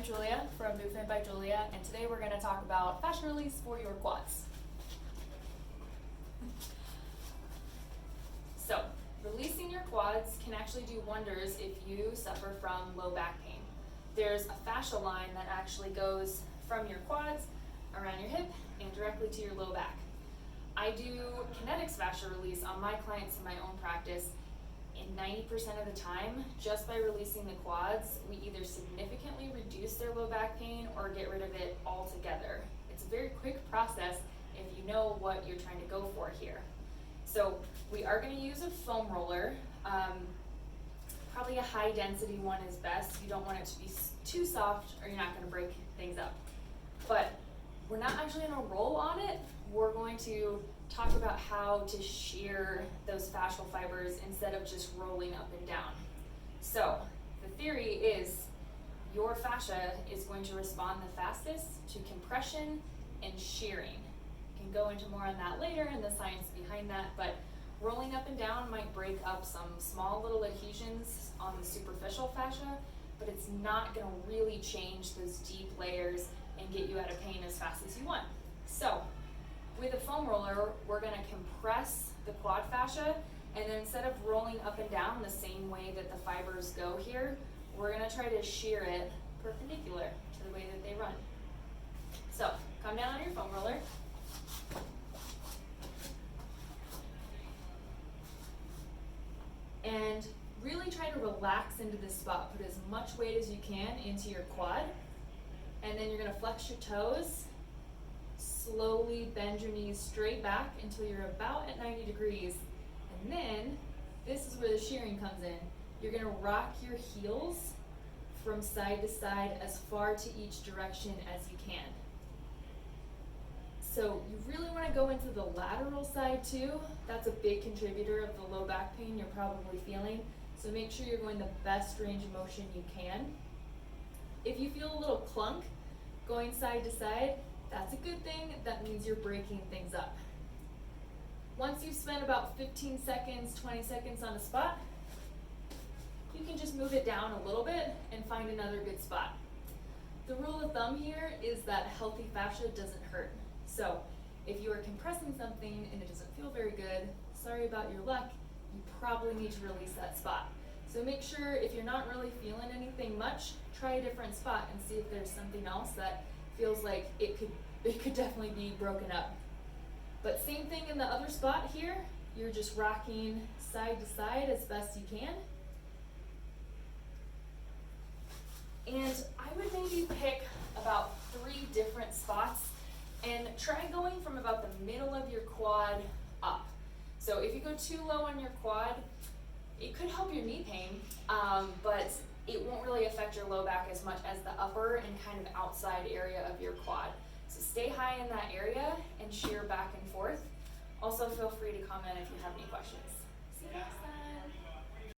I'm Julia from Movement by Julia, and today we're going to talk about fascia release for your quads. So, releasing your quads can actually do wonders if you suffer from low back pain. There's a fascia line that actually goes from your quads around your hip and directly to your low back. I do kinetics fascia release on my clients in my own practice. And 90% of the time, just by releasing the quads, we either significantly reduce their low back pain or get rid of it altogether. It's a very quick process if you know what you're trying to go for here. So we are going to use a foam roller. Probably a high density one is best. You don't want it to be too soft or you're not going to break things up. But we're not actually going to roll on it. We're going to talk about how to shear those fascial fibers instead of just rolling up and down. So the theory is your fascia is going to respond the fastest to compression and shearing. We can go into more on that later and the science behind that, but rolling up and down might break up some small little adhesions on the superficial fascia, but it's not going to really change those deep layers and get you out of pain as fast as you want. So with a foam roller, we're going to compress the quad fascia, and then instead of rolling up and down the same way that the fibers go here, we're going to try to shear it perpendicular to the way that they run. So come down on your foam roller. And really try to relax into this spot. Put as much weight as you can into your quad, and then you're going to flex your toes. Slowly bend your knees straight back until you're about at 90 degrees. And then, this is where the shearing comes in. You're gonna rock your heels from side to side as far to each direction as you can. So you really wanna go into the lateral side too. That's a big contributor of the low back pain you're probably feeling. So make sure you're going the best range of motion you can. If you feel a little clunk going side to side, that's a good thing. That means you're breaking things up. Once you've spent about 15 seconds, 20 seconds on a spot, you can just move it down a little bit and find another good spot. The rule of thumb here is that healthy fascia doesn't hurt. So if you are compressing something and it doesn't feel very good, sorry about your luck, you probably need to release that spot. So make sure if you're not really feeling anything much, try a different spot and see if there's something else that feels like it could definitely be broken up. But same thing in the other spot here. You're just rocking side to side as best you can. And I would maybe pick about 3 different spots and try going from about the middle of your quad up. So if you go too low on your quad, it could help your knee pain, but it won't really affect your low back as much as the upper and kind of outside area of your quad. So stay high in that area and shear back and forth. Also feel free to comment if you have any questions. See you next time.